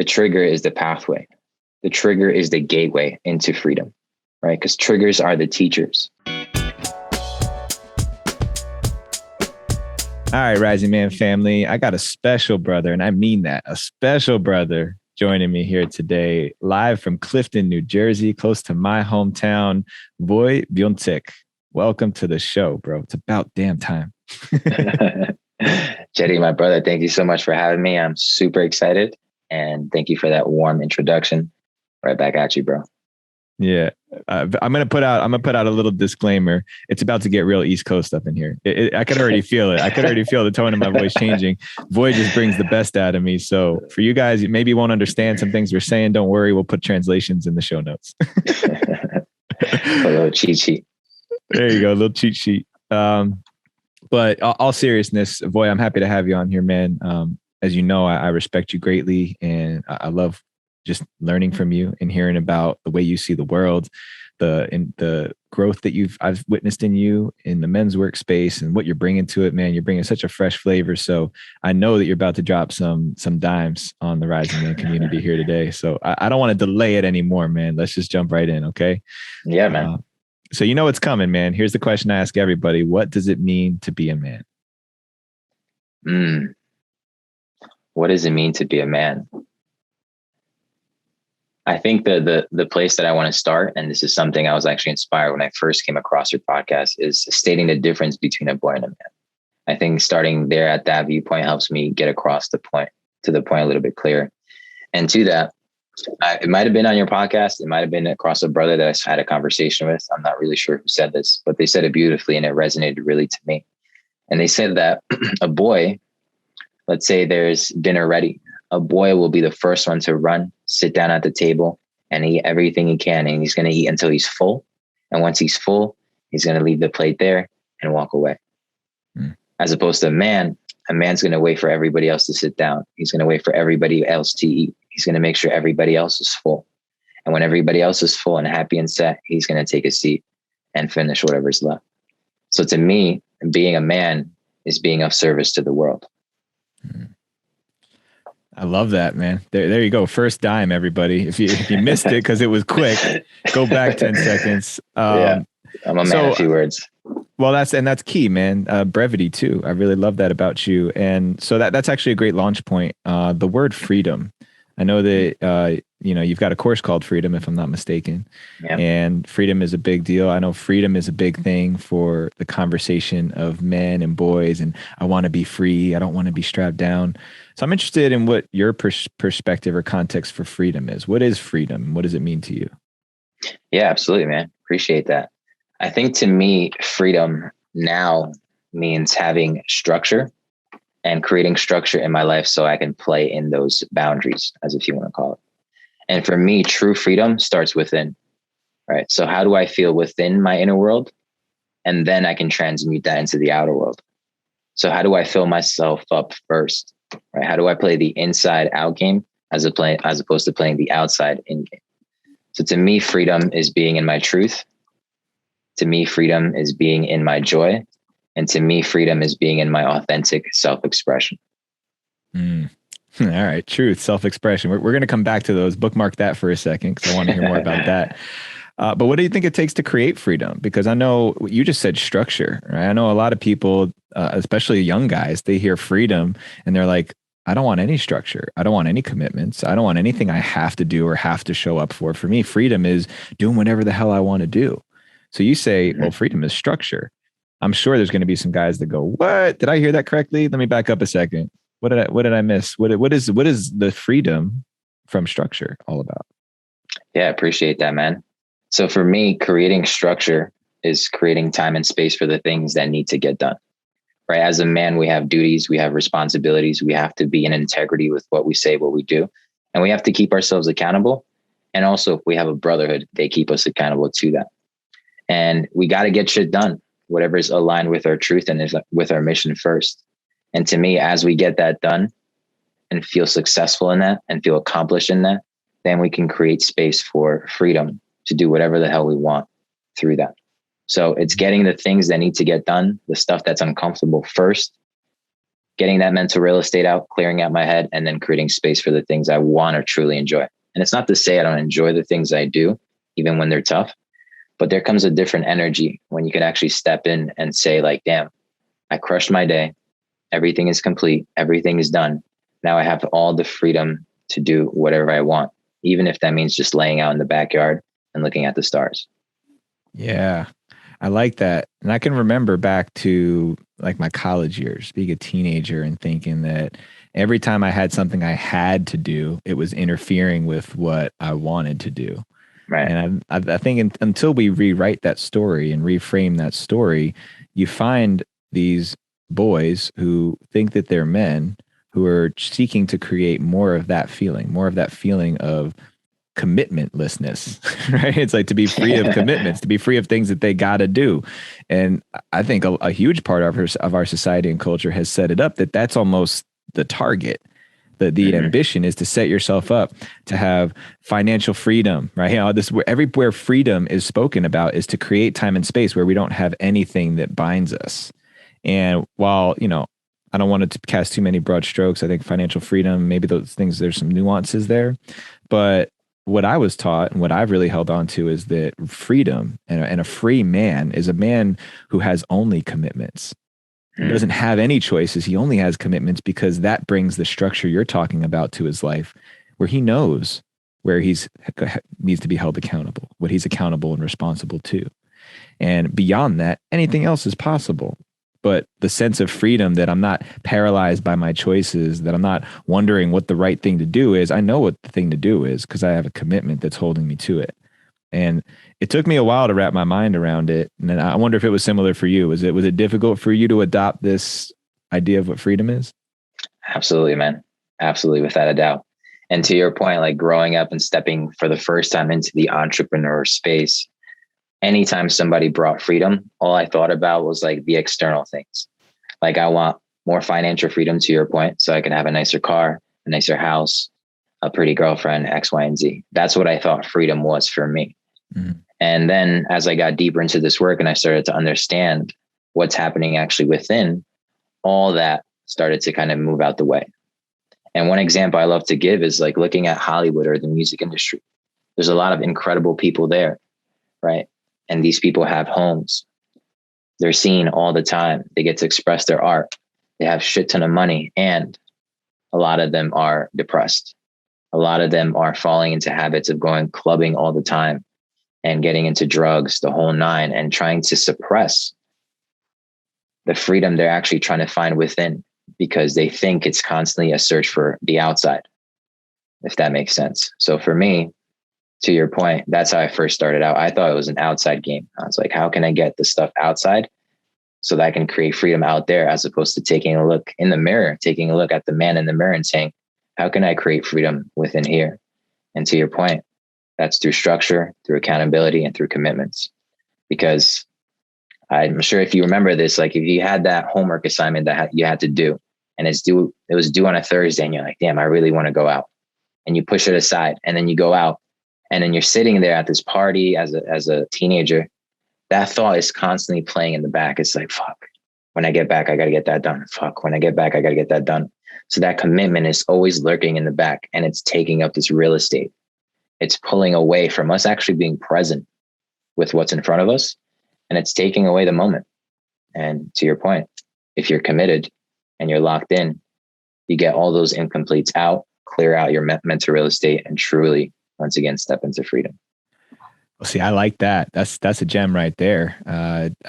The trigger is the pathway. The trigger is the gateway into freedom, right? Because triggers are the teachers. All right, Rising Man family, I got a special brother, and I mean that, a special brother joining me here today, live from Clifton, New Jersey, close to my hometown, Voy Wiacek. Welcome to the show, bro. It's about damn time. Jeddy, my brother, thank you so much for having me. I'm super excited, and thank you for that warm introduction. Right back at you, bro. Yeah, I'm gonna put out a little disclaimer. It's about to get real East Coast up in here. I could already feel it. I could already feel the tone of my voice changing. Voy just brings the best out of me. So for you guys, you maybe won't understand some things we're saying. Don't worry, we'll put translations in the show notes. A little cheat sheet. There you go, a little cheat sheet. But all seriousness, Voy, I'm happy to have you on here, man. As you know, I respect you greatly, and I love just learning from you and hearing about the way you see the world, the growth that I've witnessed in you in the men's workspace and what you're bringing to it, man. You're bringing such a fresh flavor. So I know that you're about to drop some dimes on the Rising Man community here today. So I don't want to delay it anymore, man. Let's just jump right in. Okay. Yeah, man. So you know what's coming, man. Here's the question I ask everybody. What does it mean to be a man? What does it mean to be a man? I think the place that I want to start, and this is something I was actually inspired when I first came across your podcast, is stating the difference between a boy and a man. I think starting there at that viewpoint helps me get across the point a little bit clearer. And to that, it might have been on your podcast. It might have been across a brother that I had a conversation with. I'm not really sure who said this, but they said it beautifully and it resonated really to me. And they said that a boy, let's say there's dinner ready. A boy will be the first one to run, sit down at the table, and eat everything he can. And he's going to eat until he's full. And once he's full, he's going to leave the plate there and walk away. As opposed to a man's going to wait for everybody else to sit down. He's going to wait for everybody else to eat. He's going to make sure everybody else is full. And when everybody else is full and happy and set, he's going to take a seat and finish whatever's left. So to me, being a man is being of service to the world. I love that, man. There you go. First dime, everybody. If you missed it because it was quick, go back 10 seconds. Yeah, I'm a man of few words. Well, that's key, man. Brevity too. I really love that about you. And so that's actually a great launch point. The word freedom. I know that you've got a course called Freedom, if I'm not mistaken. Yeah. And freedom is a big deal. I know freedom is a big thing for the conversation of men and boys. And I want to be free. I don't want to be strapped down. So I'm interested in what your perspective or context for freedom is. What is freedom? What does it mean to you? Yeah, absolutely, man. Appreciate that. I think to me, freedom now means having structure and creating structure in my life so I can play in those boundaries, as if you want to call it. And for me, true freedom starts within, right? So how do I feel within my inner world? And then I can transmute that into the outer world. So how do I fill myself up first? Right? How do I play the inside out game as opposed to playing the outside in game? So to me, freedom is being in my truth. To me, freedom is being in my joy. And to me, freedom is being in my authentic self-expression. All right. Truth, self-expression. We're going to come back to those. Bookmark that for a second because I want to hear more about that. But what do you think it takes to create freedom? Because I know you just said structure, right? I know a lot of people, especially young guys, they hear freedom and they're like, I don't want any structure. I don't want any commitments. I don't want anything I have to do or have to show up for. For me, freedom is doing whatever the hell I want to do. So you say, well, freedom is structure. I'm sure there's going to be some guys that go, what? Did I hear that correctly? Let me back up a second. What did I miss? What is the freedom from structure all about? Yeah, I appreciate that, man. So for me, creating structure is creating time and space for the things that need to get done, right? As a man, we have duties, we have responsibilities. We have to be in integrity with what we say, what we do, and we have to keep ourselves accountable. And also, if we have a brotherhood, they keep us accountable to that. And we got to get shit done, whatever is aligned with our truth and is with our mission first. And to me, as we get that done and feel successful in that and feel accomplished in that, then we can create space for freedom to do whatever the hell we want through that. So it's getting the things that need to get done, the stuff that's uncomfortable first, getting that mental real estate out, clearing out my head, and then creating space for the things I want to truly enjoy. And it's not to say I don't enjoy the things I do, even when they're tough, but there comes a different energy when you can actually step in and say like, damn, I crushed my day. Everything is complete. Everything is done. Now I have all the freedom to do whatever I want, even if that means just laying out in the backyard and looking at the stars. Yeah, I like that. And I can remember back to like my college years, being a teenager and thinking that every time I had something I had to do, it was interfering with what I wanted to do. Right. And I think until we rewrite that story and reframe that story, you find these boys who think that they're men who are seeking to create more of that feeling of commitmentlessness, right? It's like to be free of commitments, to be free of things that they got to do. And I think a huge part of our society and culture has set it up that that's almost the target. The ambition is to set yourself up to have financial freedom, right? You know, everywhere freedom is spoken about is to create time and space where we don't have anything that binds us. And while, you know, I don't want to cast too many broad strokes, I think financial freedom, maybe those things, there's some nuances there. But what I was taught and what I've really held on to is that freedom and a free man is a man who has only commitments. He doesn't have any choices. He only has commitments because that brings the structure you're talking about to his life, where he knows where he's needs to be held accountable, what he's accountable and responsible to. And beyond that, anything else is possible. But the sense of freedom that I'm not paralyzed by my choices, that I'm not wondering what the right thing to do is, I know what the thing to do is because I have a commitment that's holding me to it. And it took me a while to wrap my mind around it. And I wonder if it was similar for you. Was it difficult for you to adopt this idea of what freedom is? Absolutely, man. Absolutely, without a doubt. And to your point, like growing up and stepping for the first time into the entrepreneur space, anytime somebody brought freedom, all I thought about was like the external things. Like I want more financial freedom, to your point, so I can have a nicer car, a nicer house, a pretty girlfriend, X, Y, and Z. That's what I thought freedom was for me. Mm-hmm. And then as I got deeper into this work and I started to understand what's happening actually within, all that started to kind of move out the way. And one example I love to give is like looking at Hollywood or the music industry. There's a lot of incredible people there, right? And these people have homes. They're seen all the time. They get to express their art. They have shit ton of money. And a lot of them are depressed. A lot of them are falling into habits of going clubbing all the time and getting into drugs, the whole nine, and trying to suppress the freedom they're actually trying to find within because they think it's constantly a search for the outside, if that makes sense. So for me, to your point, that's how I first started out. I thought it was an outside game. I was like, how can I get the stuff outside so that I can create freedom out there, as opposed to taking a look in the mirror, taking a look at the man in the mirror and saying, how can I create freedom within here? And to your point, that's through structure, through accountability, and through commitments. Because I'm sure if you remember this, like if you had that homework assignment that you had to do and it was due on a Thursday and you're like, damn, I really want to go out, and you push it aside and then you go out and then you're sitting there at this party as a teenager, that thought is constantly playing in the back. It's like, fuck, when I get back, I got to get that done. Fuck, when I get back, I got to get that done. So that commitment is always lurking in the back and it's taking up this real estate. It's pulling away from us actually being present with what's in front of us, and it's taking away the moment. And to your point, if you're committed and you're locked in, you get all those incompletes out, clear out your mental real estate, and truly, once again, step into freedom. Well, see, I like that. That's a gem right there.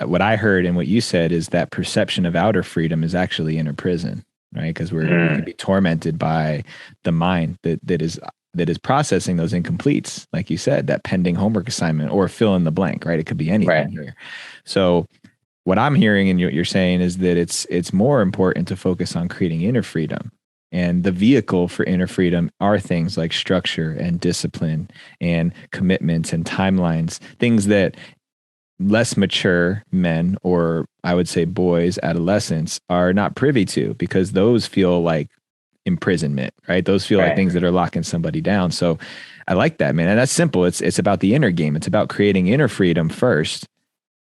What I heard and what you said is that perception of outer freedom is actually inner prison, right? Because we can be tormented by the mind that is processing those incompletes, like you said, that pending homework assignment or fill in the blank, right? It could be anything here. So what I'm hearing and what you're saying is that it's more important to focus on creating inner freedom. And the vehicle for inner freedom are things like structure and discipline and commitments and timelines, things that less mature men, or I would say boys, adolescents, are not privy to, because those feel like imprisonment, right? Those feel like things that are locking somebody down. So I like that, man. And that's simple. It's about the inner game. It's about creating inner freedom first,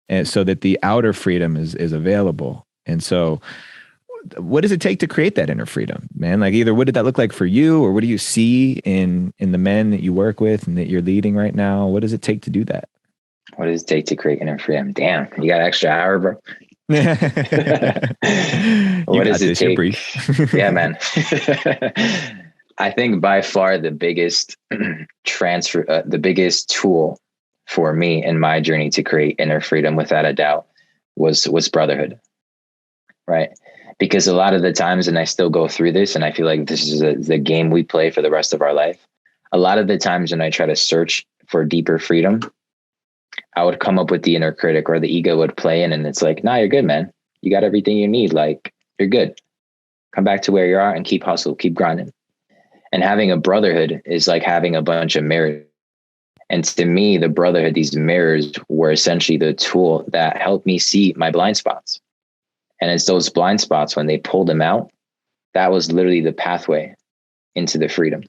and so that the outer freedom is available. And so what does it take to create that inner freedom, man? Like either what did that look like for you, or what do you see in the men that you work with and that you're leading right now? What does it take to do that? What does it take to create inner freedom? Damn, you got an extra hour, bro. You What got does it this. You're take? brief. Yeah, man. I think by far the biggest the biggest tool for me in my journey to create inner freedom, without a doubt, was brotherhood, right? Because a lot of the times, and I still go through this, and I feel like this is the game we play for the rest of our life. A lot of the times when I try to search for deeper freedom, I would come up with the inner critic, or the ego would play in, and it's like, nah, you're good, man. You got everything you need. Like, you're good. Come back to where you are and keep hustle, keep grinding. And having a brotherhood is like having a bunch of mirrors. And to me, the brotherhood, these mirrors were essentially the tool that helped me see my blind spots. And it's those blind spots, when they pulled them out, that was literally the pathway into the freedom.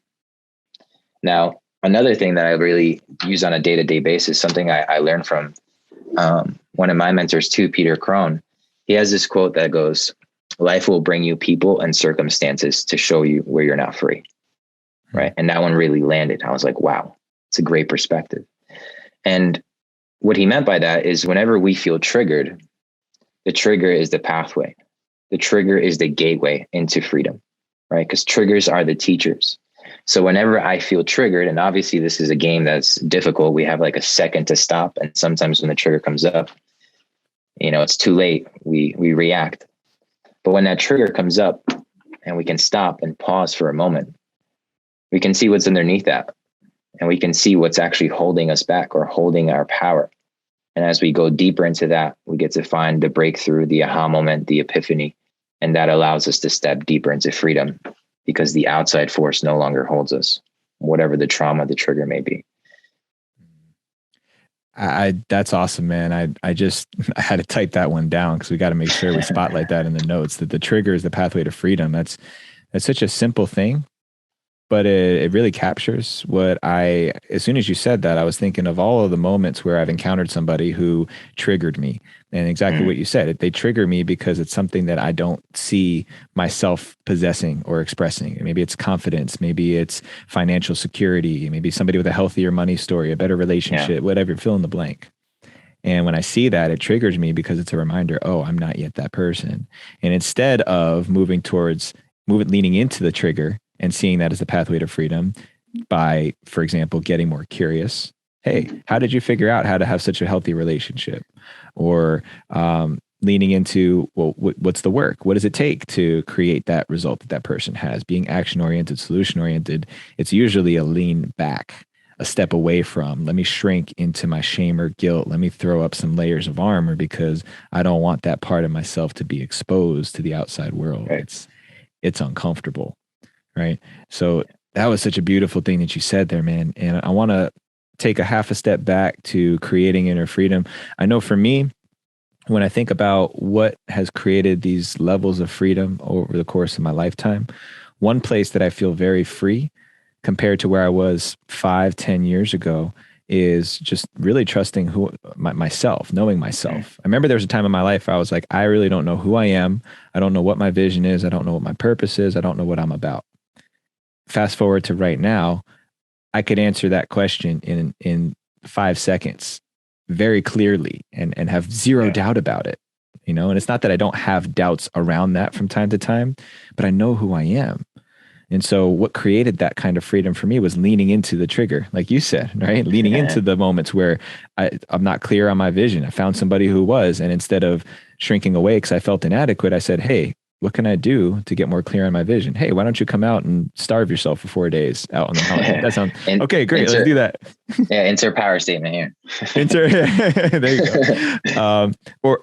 Now, another thing that I really use on a day-to-day basis, something I learned from one of my mentors too, Peter Crone. He has this quote that goes, life will bring you people and circumstances to show you where you're not free. Right. And that one really landed. I was like, wow, it's a great perspective. And what he meant by that is whenever we feel triggered, the trigger is the pathway. The trigger is the gateway into freedom, right? Because triggers are the teachers. So whenever I feel triggered, and obviously this is a game that's difficult, we have like a second to stop. And sometimes when the trigger comes up, it's too late. We react. But when that trigger comes up and we can stop and pause for a moment, we can see what's underneath that. And we can see what's actually holding us back or holding our power. And as we go deeper into that, we get to find the breakthrough, the aha moment, the epiphany. And that allows us to step deeper into freedom, because the outside force no longer holds us, whatever the trauma, the trigger may be. That's awesome, man. I had to type that one down, because we got to make sure we spotlight that in the notes, that the trigger is the pathway to freedom. That's such a simple thing, but it really captures what as soon as you said that, I was thinking of all of the moments where I've encountered somebody who triggered me, and exactly what you said. They trigger me because it's something that I don't see myself possessing or expressing. Maybe it's confidence, maybe it's financial security, maybe somebody with a healthier money story, a better relationship, whatever, fill in the blank. And when I see that, it triggers me because it's a reminder, oh, I'm not yet that person. And instead of leaning into the trigger and seeing that as the pathway to freedom by, for example, getting more curious. Hey, how did you figure out how to have such a healthy relationship? Or leaning into, well, what's the work? What does it take to create that result that person has? Being action-oriented, solution-oriented, it's usually a lean back, a step away from, let me shrink into my shame or guilt. Let me throw up some layers of armor because I don't want that part of myself to be exposed to the outside world. Right. It's uncomfortable. Right. So that was such a beautiful thing that you said there, man. And I want to take a half a step back to creating inner freedom. I know for me, when I think about what has created these levels of freedom over the course of my lifetime, one place that I feel very free compared to where I was 5-10 years ago is just really trusting myself, knowing myself. I remember there was a time in my life I was like, I really don't know who I am. I don't know what my vision is. I don't know what my purpose is. I don't know what I'm about. Fast forward to right now, I could answer that question in 5 seconds very clearly and have zero doubt about it. And it's not that I don't have doubts around that from time to time, but I know who I am. And so what created that kind of freedom for me was leaning into the trigger, like you said, right? Leaning into the moments where I'm not clear on my vision. I found somebody who was, and instead of shrinking away because I felt inadequate, I said, hey, what can I do to get more clear on my vision? Hey, why don't you come out and starve yourself for 4 days out on the mountain? That sounds okay. Great. Let's do that. Yeah. Insert power statement here. There you go.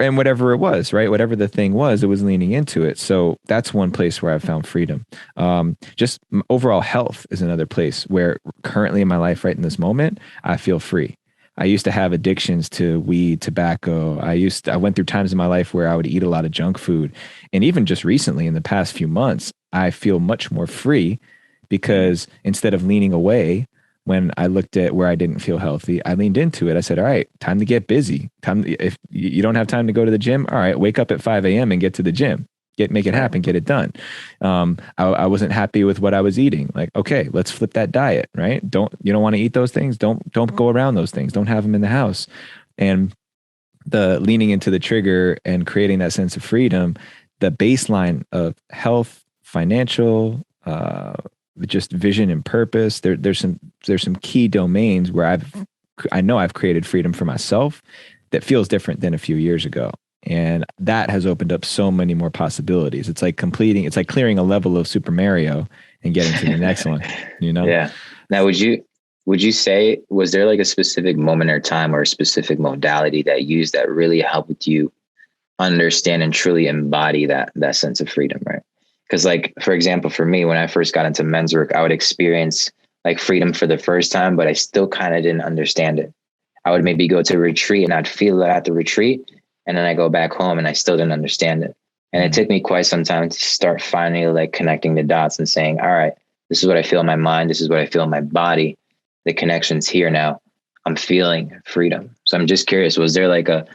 And whatever it was, right? Whatever the thing was, it was leaning into it. So that's one place where I found freedom. Just overall health is another place where currently in my life, right in this moment, I feel free. I used to have addictions to weed, tobacco. I went through times in my life where I would eat a lot of junk food. And even just recently in the past few months, I feel much more free because instead of leaning away when I looked at where I didn't feel healthy, I leaned into it. I said, all right, time to get busy. If you don't have time to go to the gym, all right, wake up at 5 a.m. and get to the gym. make it happen, get it done. I wasn't happy with what I was eating. Like, okay, let's flip that diet, right? You don't want to eat those things. Don't go around those things. Don't have them in the house. And the leaning into the trigger and creating that sense of freedom, the baseline of health, financial, just vision and purpose. There's some key domains where I know I've created freedom for myself that feels different than a few years ago. And that has opened up so many more possibilities. It's like clearing a level of Super Mario and getting to the next one, you know? Yeah. Now, would you say, was there like a specific moment or time or a specific modality that you used that really helped you understand and truly embody that sense of freedom, right? Because like, for example, for me, when I first got into men's work, I would experience like freedom for the first time, but I still kind of didn't understand it. I would maybe go to a retreat and I'd feel it at the retreat. And then I go back home and I still didn't understand it. And it took me quite some time to start finally like connecting the dots and saying, all right, this is what I feel in my mind. This is what I feel in my body. The connection's here now. I'm feeling freedom. So I'm just curious, was there like a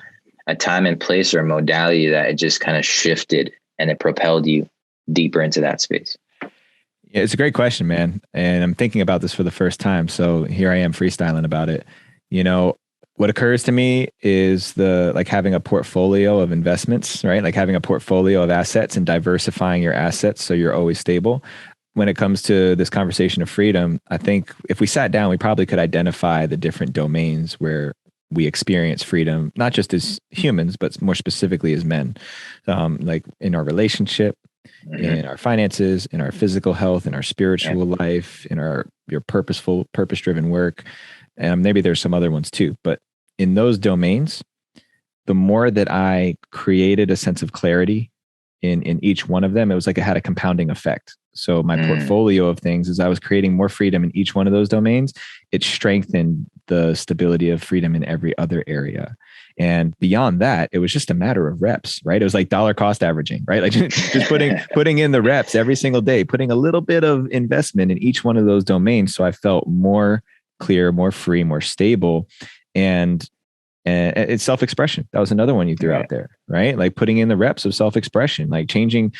time and place or a modality that it just kind of shifted and it propelled you deeper into that space? Yeah, it's a great question, man. And I'm thinking about this for the first time. So here I am freestyling about it. You know, what occurs to me is like having a portfolio of investments, right? Like having a portfolio of assets and diversifying your assets so you're always stable. When it comes to this conversation of freedom, I think if we sat down, we probably could identify the different domains where we experience freedom, not just as humans, but more specifically as men, like in our relationship, in our finances, in our physical health, in our spiritual life, in your purpose-driven work. And maybe there's some other ones too, but in those domains, the more that I created a sense of clarity in each one of them, it was like it had a compounding effect. So my portfolio of things, as I was creating more freedom in each one of those domains, it strengthened the stability of freedom in every other area. And beyond that, it was just a matter of reps, right? It was like dollar cost averaging, right? Like just putting in the reps every single day, putting a little bit of investment in each one of those domains. So I felt more clear, more free, more stable. And it's self-expression. That was another one you threw out there, right? Like putting in the reps of self-expression, like changing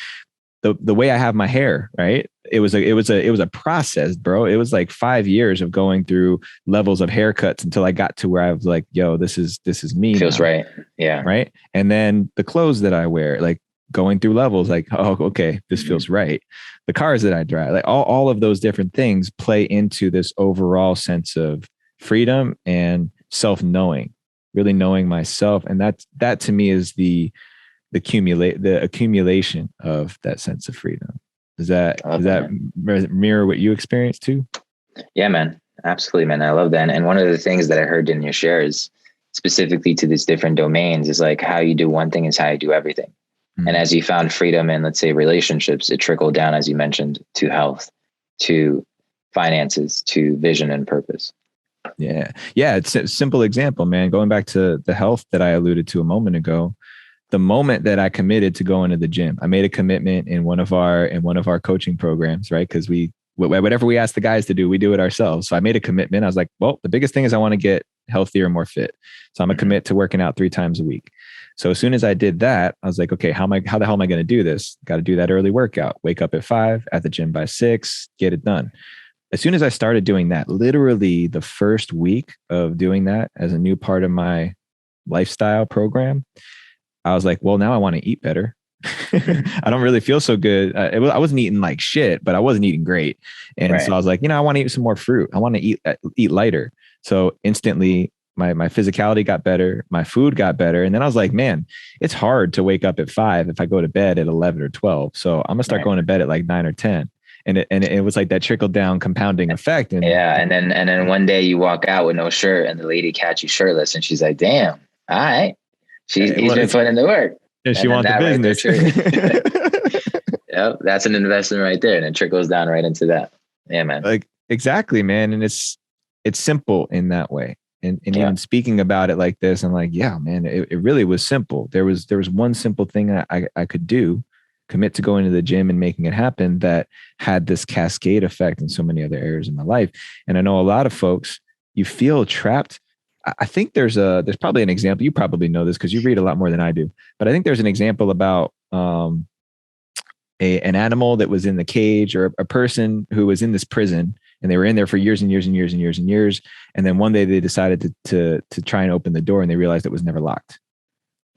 the way I have my hair, right? It was a process, bro. It was like 5 years of going through levels of haircuts until I got to where I was like, yo, this is me. Feels now. right. Yeah. Right. And then the clothes that I wear, like going through levels, like, oh, okay, this feels right. The cars that I drive, like all of those different things play into this overall sense of freedom and self-knowing, really knowing myself. And that to me is the accumulation of that sense of freedom. Does that mirror what you experienced too? Yeah, man. Absolutely, man. I love that. And one of the things that I heard in your shares specifically to these different domains is like how you do one thing is how you do everything. And as you found freedom in, let's say, relationships, it trickled down, as you mentioned, to health, to finances, to vision and purpose. Yeah. It's a simple example, man. Going back to the health that I alluded to a moment ago, the moment that I committed to going to the gym, I made a commitment in one of our coaching programs, right? Because whatever we ask the guys to do, we do it ourselves. So I made a commitment. I was like, well, the biggest thing is I want to get healthier and more fit. So I'm gonna commit to working out 3 times a week. So as soon as I did that, I was like, okay, how the hell am I going to do this? Got to do that early workout, wake up at 5, at the gym by 6, get it done. As soon as I started doing that, literally the first week of doing that as a new part of my lifestyle program, I was like, well, now I want to eat better. I don't really feel so good. I wasn't eating like shit, but I wasn't eating great. And so I was like, I want to eat some more fruit. I want to eat lighter. So instantly my physicality got better. My food got better. And then I was like, man, it's hard to wake up at 5 if I go to bed at 11 or 12. So I'm gonna start going to bed at like 9 or 10. And it was like that trickle down compounding effect. And then one day you walk out with no shirt and the lady catch you shirtless and she's like, damn, all right. He's been putting in the work. And she wants the business. Yep, that's an investment right there. And it trickles down right into that. Yeah, man. Like, exactly, man. And it's simple in that way. And even speaking about it like this, I'm like, yeah, man, it really was simple. There was one simple thing I could do, commit to going to the gym and making it happen, that had this cascade effect in so many other areas of my life. And I know a lot of folks, you feel trapped. I think there's probably an example. You probably know this because you read a lot more than I do, but I think there's an example about an animal that was in the cage, or a person who was in this prison, and they were in there for years and years and years and years and years. And then one day they decided to try and open the door, and they realized it was never locked.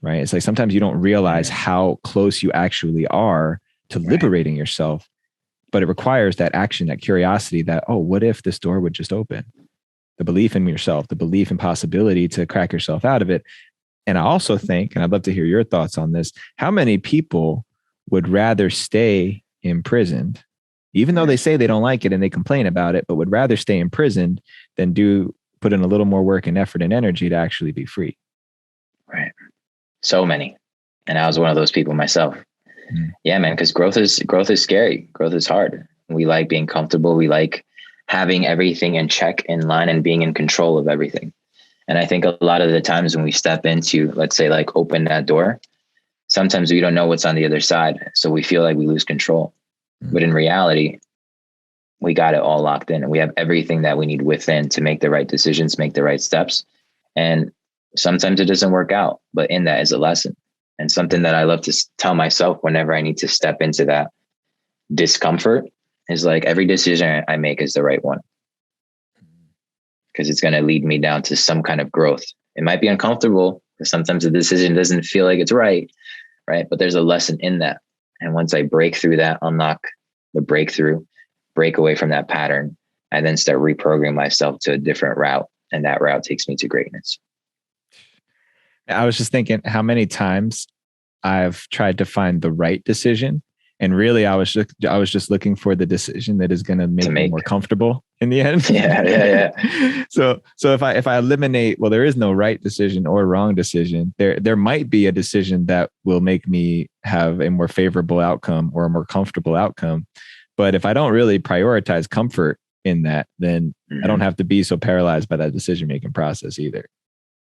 Right. It's like sometimes you don't realize how close you actually are to liberating yourself, but it requires that action, that curiosity, that, oh, what if this door would just open? The belief in yourself, the belief in possibility to crack yourself out of it. And I also think, and I'd love to hear your thoughts on this, how many people would rather stay imprisoned, even though they say they don't like it and they complain about it, but would rather stay imprisoned than put in a little more work and effort and energy to actually be free? Right. So many. And I was one of those people myself. Yeah, man, because growth is scary. Growth is hard. We like being comfortable. We like having everything in check, in line, and being in control of everything. And I think a lot of the times when we step into, let's say, like open that door, sometimes we don't know what's on the other side. So we feel like we lose control. But in reality, we got it all locked in, and we have everything that we need within to make the right decisions, make the right steps. And sometimes it doesn't work out, but in that is a lesson. And something that I love to tell myself whenever I need to step into that discomfort is like, every decision I make is the right one, because it's going to lead me down to some kind of growth. It might be uncomfortable because sometimes the decision doesn't feel like it's right. But there's a lesson in that. And once I break through that, unlock the breakthrough, break away from that pattern, I then start reprogramming myself to a different route. And that route takes me to greatness. I was just thinking how many times I've tried to find the right decision, and really I was just looking for the decision that is going to make me more comfortable in the end. Yeah. So if I eliminate, well, there is no right decision or wrong decision. There might be a decision that will make me have a more favorable outcome or a more comfortable outcome. But if I don't really prioritize comfort in that, then I don't have to be so paralyzed by that decision-making process either.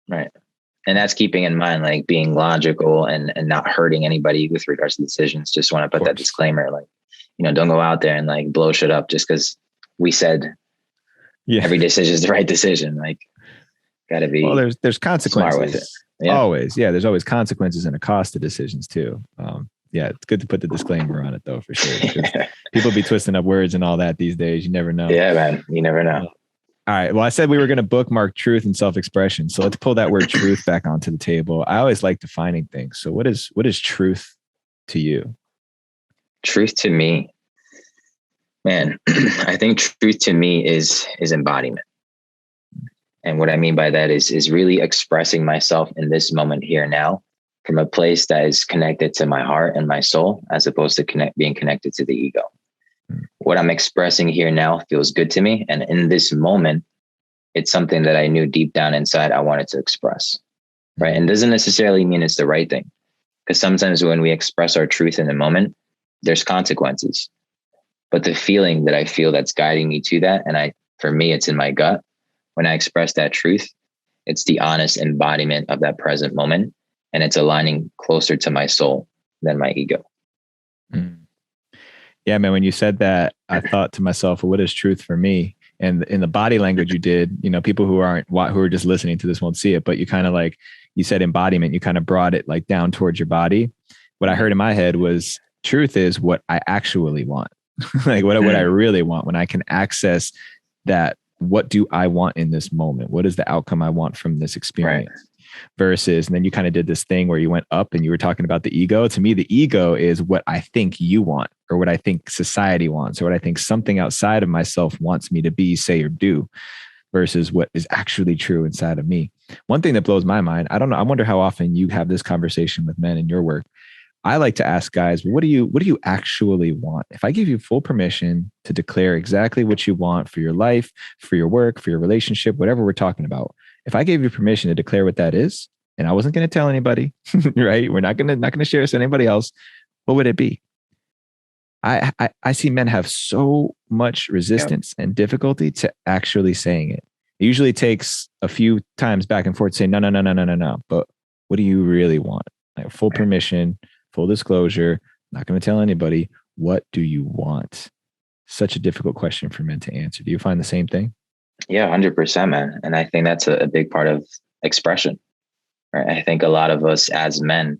Right. And that's keeping in mind, like, being logical and not hurting anybody with regards to decisions. Just want to put that disclaimer, like, don't go out there and like blow shit up just because we said every decision is the right decision. Like, gotta be. Well, there's consequences smart with it. Yeah. Always. Yeah. There's always consequences and a cost to decisions too. Yeah. It's good to put the disclaimer on it though, for sure. People be twisting up words and all that these days. You never know. Yeah, man. You never know. All right. Well, I said we were going to bookmark truth and self-expression. So let's pull that word truth back onto the table. I always like defining things. So what is truth to you? Truth to me, man, I think truth to me is embodiment. And what I mean by that is really expressing myself in this moment here now from a place that is connected to my heart and my soul, as opposed to being connected to the ego. What I'm expressing here now feels good to me. And in this moment, it's something that I knew deep down inside I wanted to express. Right. And doesn't necessarily mean it's the right thing. Because sometimes when we express our truth in the moment, there's consequences. But the feeling that I feel that's guiding me to that, and for me, it's in my gut. When I express that truth, it's the honest embodiment of that present moment. And it's aligning closer to my soul than my ego. Yeah, man, when you said that, I thought to myself, well, what is truth for me? And in the body language you did, people who are just listening to this won't see it, but you kind of like, you said embodiment, you kind of brought it like down towards your body. What I heard in my head was truth is what I actually want. Like what I really want, when I can access that. What do I want in this moment? What is the outcome I want from this experience? Right. Versus, and then you kind of did this thing where you went up and you were talking about the ego. To me, the ego is what I think you want, or what I think society wants, or what I think something outside of myself wants me to be, say, or do, versus what is actually true inside of me. One thing that blows my mind, I don't know, I wonder how often you have this conversation with men in your work. I like to ask guys, what do you actually want? If I give you full permission to declare exactly what you want for your life, for your work, for your relationship, whatever we're talking about, if I gave you permission to declare what that is, and I wasn't going to tell anybody, right? We're not going to share this with anybody else. What would it be? I see men have so much resistance and difficulty to actually saying it. It usually takes a few times back and forth to say, no. But what do you really want? Like full permission, full disclosure, not going to tell anybody. What do you want? Such a difficult question for men to answer. Do you find the same thing? Yeah, 100%, man. And I think that's a big part of expression. Right? I think a lot of us as men,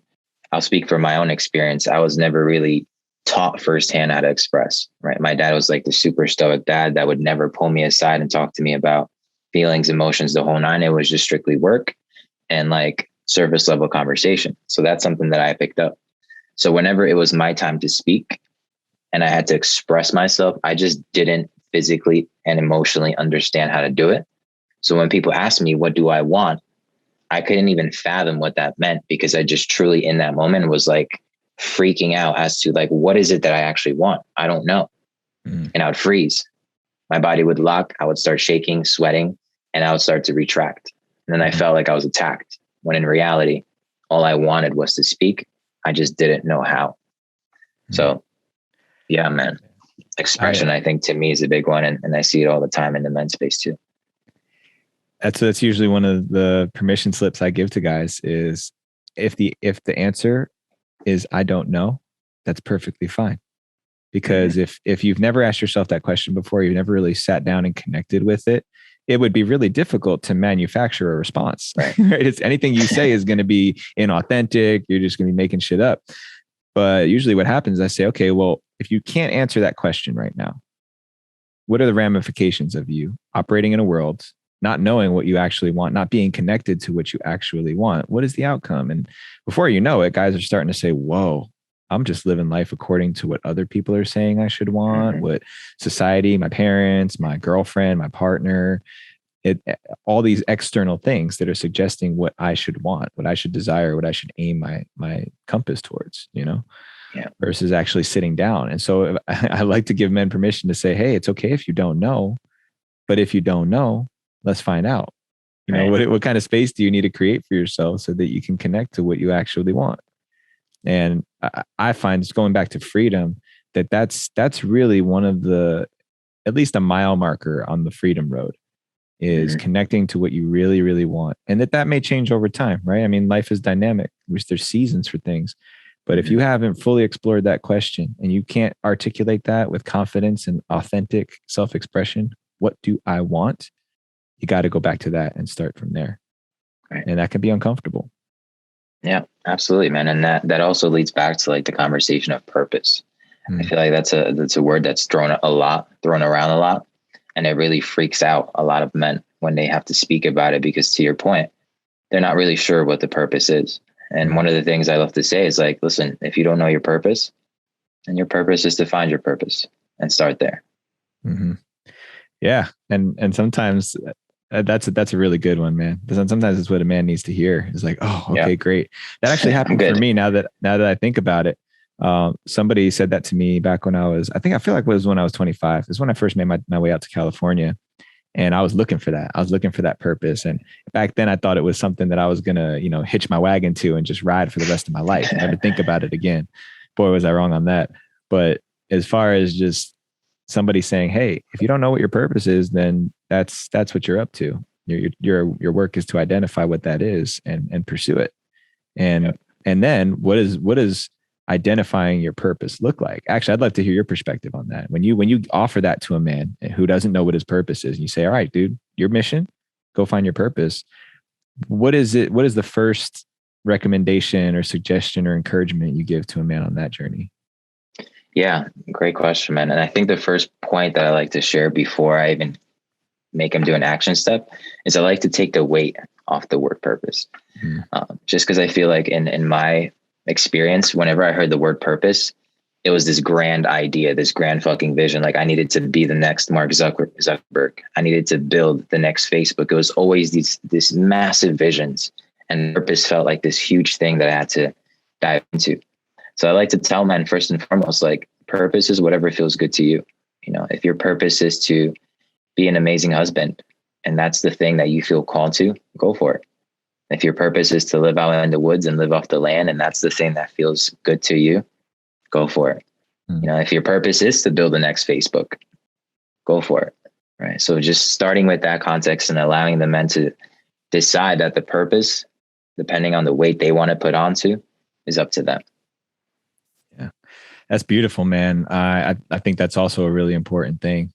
I'll speak from my own experience. I was never really taught firsthand how to express, right? My dad was like the super stoic dad that would never pull me aside and talk to me about feelings, emotions, the whole nine. It was just strictly work and like surface level conversation. So that's something that I picked up. So whenever it was my time to speak and I had to express myself, I just didn't physically and emotionally understand how to do it. So when people ask me, what do I want? I couldn't even fathom what that meant, because I just truly in that moment was like freaking out as to like, what is it that I actually want? I don't know. And I would freeze. My body would lock. I would start shaking, sweating, and I would start to retract. And then I felt like I was attacked, when in reality, all I wanted was to speak. I just didn't know how. So yeah, man, expression, I think to me is a big one. And I see it all the time in the men's space too. That's usually one of the permission slips I give to guys is if the answer is I don't know, that's perfectly fine. Because if you've never asked yourself that question before, you've never really sat down and connected with it, it would be really difficult to manufacture a response. Right? It's anything you say is going to be inauthentic. You're just going to be making shit up. But usually what happens, I say, okay, well, if you can't answer that question right now, what are the ramifications of you operating in a world, not knowing what you actually want, not being connected to what you actually want? What is the outcome? And before you know it, guys are starting to say, whoa, I'm just living life according to what other people are saying I should want, what society, my parents, my girlfriend, my partner, all these external things that are suggesting what I should want, what I should desire, what I should aim my compass towards, versus actually sitting down. And so I like to give men permission to say, hey, it's okay if you don't know, but if you don't know, let's find out. What kind of space do you need to create for yourself so that you can connect to what you actually want? And I find, just going back to freedom, that's really one of the, at least a mile marker on the freedom road, is connecting to what you really, really want. And that may change over time, right? I mean, life is dynamic. There's seasons for things. But if you haven't fully explored that question and you can't articulate that with confidence and authentic self-expression, what do I want? You got to go back to that and start from there. Right. And that can be uncomfortable. Yeah, absolutely, man. And that also leads back to like the conversation of purpose. I feel like that's a word that's thrown around a lot. And it really freaks out a lot of men when they have to speak about it, because to your point, they're not really sure what the purpose is. And one of the things I love to say is like, listen, if you don't know your purpose, then your purpose is to find your purpose and start there. Yeah. And sometimes that's a really good one, man. Sometimes it's what a man needs to hear. It's like, oh, okay, great. That actually happened for me now that I think about it. Somebody said that to me back when I feel like it was when I was 25. It's when I first made my way out to California, and I was looking for that. I was looking for that purpose. And back then I thought it was something that I was going to, hitch my wagon to and just ride for the rest of my life and never think about it again. Boy, was I wrong on that. But as far as just somebody saying, hey, if you don't know what your purpose is, then that's what you're up to. Your work is to identify what that is and pursue it. And then what is identifying your purpose look like? Actually, I'd love to hear your perspective on that. When you offer that to a man who doesn't know what his purpose is, and you say, all right, dude, your mission, go find your purpose. What is the first recommendation or suggestion or encouragement you give to a man on that journey? Yeah, great question, man. And I think the first point that I like to share before I even make him do an action step is I like to take the weight off the word purpose. Just because I feel like in my experience, whenever I heard the word purpose, it was this grand idea, this grand fucking vision. Like I needed to be the next Mark Zuckerberg. I needed to build the next Facebook. It was always these massive visions, and purpose felt like this huge thing that I had to dive into. So I like to tell men, first and foremost, like purpose is whatever feels good to you. If your purpose is to be an amazing husband, and that's the thing that you feel called to, go for it. If your purpose is to live out in the woods and live off the land, and that's the thing that feels good to you, go for it. If your purpose is to build the next Facebook, go for it. Right. So just starting with that context and allowing the men to decide that the purpose, depending on the weight they want to put onto, is up to them. Yeah, that's beautiful, man. I think that's also a really important thing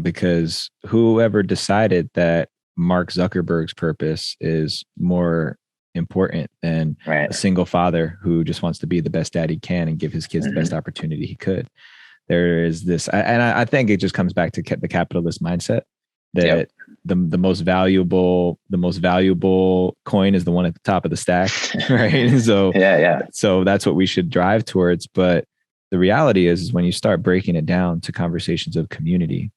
because whoever decided that Mark Zuckerberg's purpose is more important than Right. a single father who just wants to be the best dad he can and give his kids the best opportunity he could. There is this, and I think it just comes back to the capitalist mindset that the most valuable coin is the one at the top of the stack, right? So that's what we should drive towards. But the reality is when you start breaking it down to conversations of community.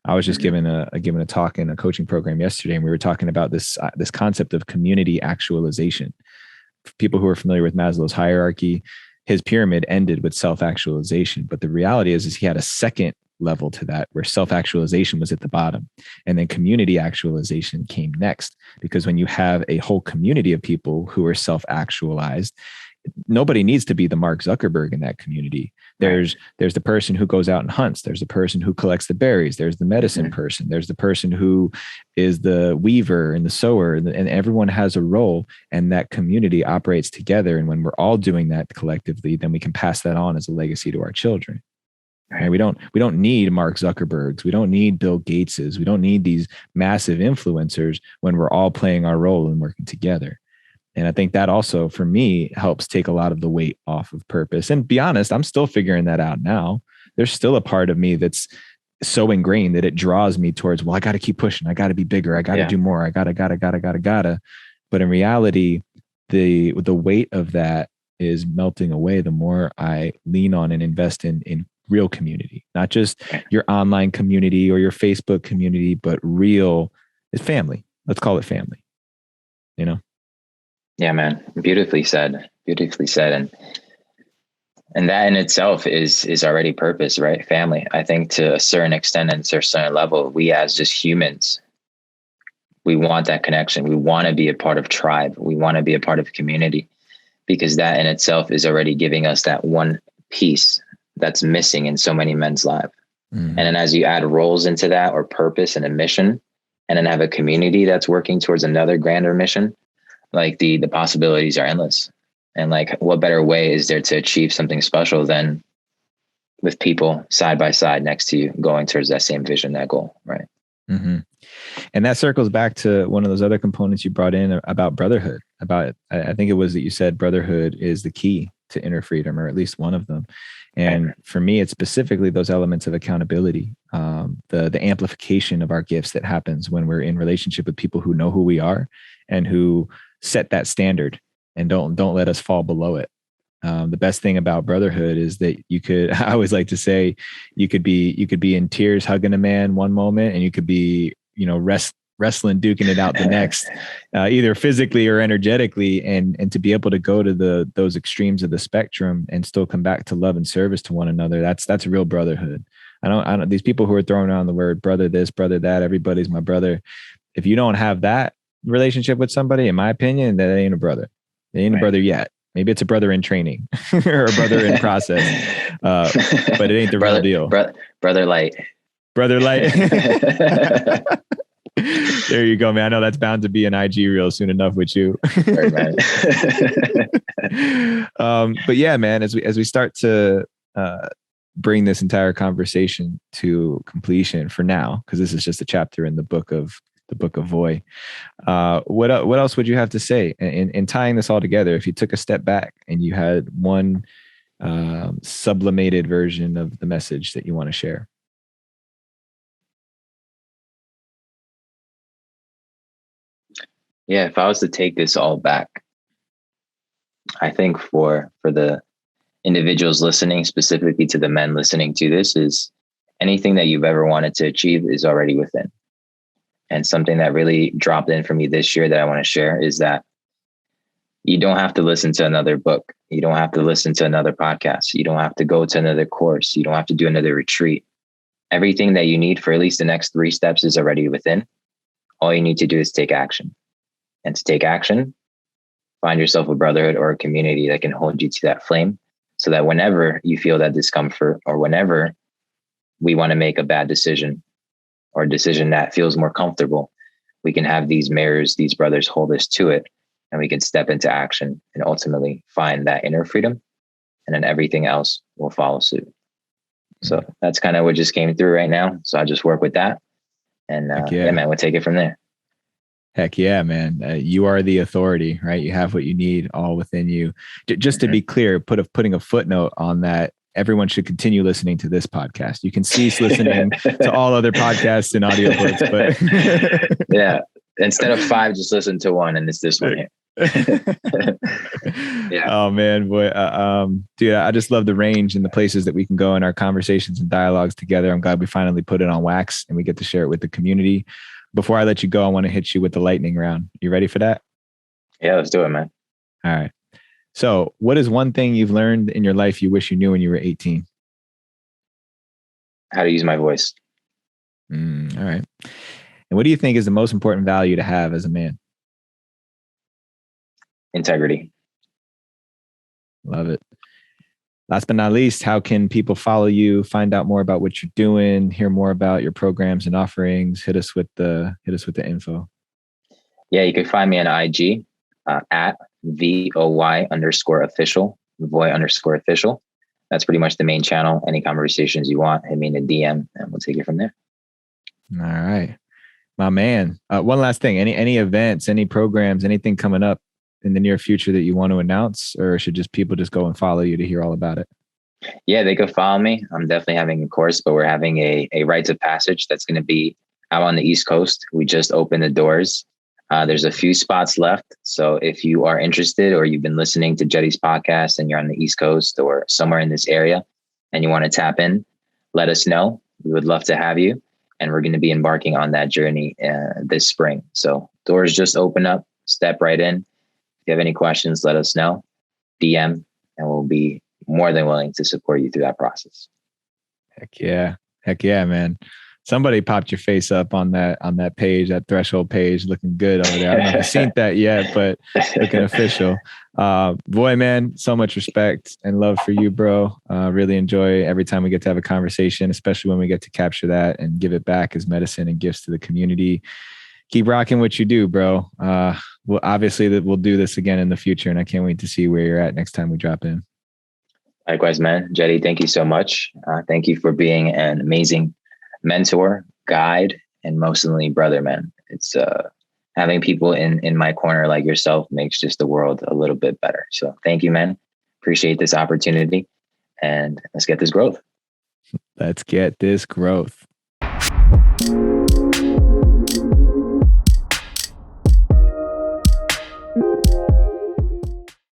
I was just giving a talk in a coaching program yesterday, and we were talking about this concept of community actualization. For people who are familiar with Maslow's hierarchy, his pyramid ended with self-actualization, but the reality is he had a second level to that where self-actualization was at the bottom, and then community actualization came next. Because when you have a whole community of people who are self-actualized, nobody needs to be the Mark Zuckerberg in that community. There's the person who goes out and hunts. There's the person who collects the berries. There's the medicine person. There's the person who is the weaver and the sewer, and everyone has a role, and that community operates together. And when we're all doing that collectively, then we can pass that on as a legacy to our children. Right? We don't need Mark Zuckerbergs. We don't need Bill Gateses. We don't need these massive influencers when we're all playing our role and working together. And I think that also, for me, helps take a lot of the weight off of purpose. And be honest, I'm still figuring that out now. There's still a part of me that's so ingrained that it draws me towards, well, I got to keep pushing. I got to be bigger. I got to do more. I gotta. But in reality, the weight of that is melting away the more I lean on and invest in real community, not just your online community or your Facebook community, but real family. Let's call it family, you know? Yeah, man. Beautifully said. And that in itself is already purpose, right? Family. I think to a certain extent and to a certain level, we as just humans, we want that connection. We want to be a part of tribe. We want to be a part of community, because that in itself is already giving us that one piece that's missing in so many men's lives. And then as you add roles into that, or purpose and a mission, and then have a community that's working towards another grander mission, like the possibilities are endless. And like, what better way is there to achieve something special than with people side by side next to you going towards that same vision, that goal, right? And that circles back to one of those other components you brought in about brotherhood. I think it was that you said brotherhood is the key to inner freedom, or at least one of them. And for me, it's specifically those elements of accountability, the amplification of our gifts that happens when we're in relationship with people who know who we are and who set that standard and don't let us fall below it. The best thing about brotherhood is that I always like to say, you could be in tears hugging a man one moment, and you could be, wrestling, duking it out the next, either physically or energetically, and to be able to go to those extremes of the spectrum and still come back to love and service to one another. That's real brotherhood. I don't these people who are throwing around the word brother this, brother that, everybody's my brother. If you don't have that relationship with somebody, in my opinion, that ain't a brother. They ain't a brother yet. Maybe it's a brother in training or a brother in process, but it ain't the real deal. Brother light. Brother light. There you go, man. I know that's bound to be an IG reel soon enough with you. Right, but yeah, man, as we start to bring this entire conversation to completion for now, because this is just a chapter in the book of Voy. What else would you have to say in tying this all together? If you took a step back and you had one sublimated version of the message that you want to share. Yeah, if I was to take this all back, I think for the individuals listening, specifically to the men listening to this, is anything that you've ever wanted to achieve is already within. And something that really dropped in for me this year that I want to share is that you don't have to listen to another book. You don't have to listen to another podcast. You don't have to go to another course. You don't have to do another retreat. Everything that you need for at least the next 3 steps is already within. All you need to do is take action. And to take action, find yourself a brotherhood or a community that can hold you to that flame, so that whenever you feel that discomfort, or whenever we want to make a bad decision or a decision that feels more comfortable, we can have these mirrors, these brothers hold us to it, and we can step into action and ultimately find that inner freedom. And then everything else will follow suit. So that's kind of what just came through right now. So I just work with that. And yeah, man, we'll take it from there. Heck yeah, man. You are the authority, right? You have what you need all within you. Just to be clear, putting a footnote on that, everyone should continue listening to this podcast. You can cease listening to all other podcasts and audiobooks, but yeah, instead of 5, just listen to one, and it's this one here. Yeah. Oh man, boy, dude, I just love the range and the places that we can go in our conversations and dialogues together. I'm glad we finally put it on wax and we get to share it with the community. Before I let you go, I want to hit you with the lightning round. You ready for that? Yeah, let's do it, man. All right. So, what is one thing you've learned in your life you wish you knew when you were 18? How to use my voice. All right. And what do you think is the most important value to have as a man? Integrity. Love it. Last but not least, how can people follow you, find out more about what you're doing, hear more about your programs and offerings? Hit us with the info. Yeah, you can find me on IG at VOY_official, Voy_official. That's pretty much the main channel. Any conversations you want, hit me in a DM and we'll take it from there. All right. My man. One last thing. Any events, any programs, anything coming up in the near future that you want to announce, or should people just go and follow you to hear all about it? Yeah, they could follow me. I'm definitely having a course, but we're having a rites of passage that's going to be out on the East Coast. We just opened the doors. There's a few spots left. So if you are interested or you've been listening to Jeddy's podcast and you're on the East Coast or somewhere in this area and you want to tap in, let us know. We would love to have you. And we're going to be embarking on that journey this spring. So doors just open up, step right in. If you have any questions, let us know, DM, and we'll be more than willing to support you through that process. Heck yeah, man. Somebody popped your face up on that page, that threshold page, looking good over there. I haven't seen that yet, but looking official. Boy, man, so much respect and love for you, bro. Really enjoy every time we get to have a conversation, especially when we get to capture that and give it back as medicine and gifts to the community. Keep rocking what you do, bro. Well, obviously we'll do this again in the future, and I can't wait to see where you're at next time we drop in. Likewise, man. Jeddy, thank you so much. Thank you for being an amazing mentor, guide, and mostly brother, man. It's having people in my corner like yourself makes just the world a little bit better. So thank you, man. Appreciate this opportunity, and let's get this growth. Let's get this growth.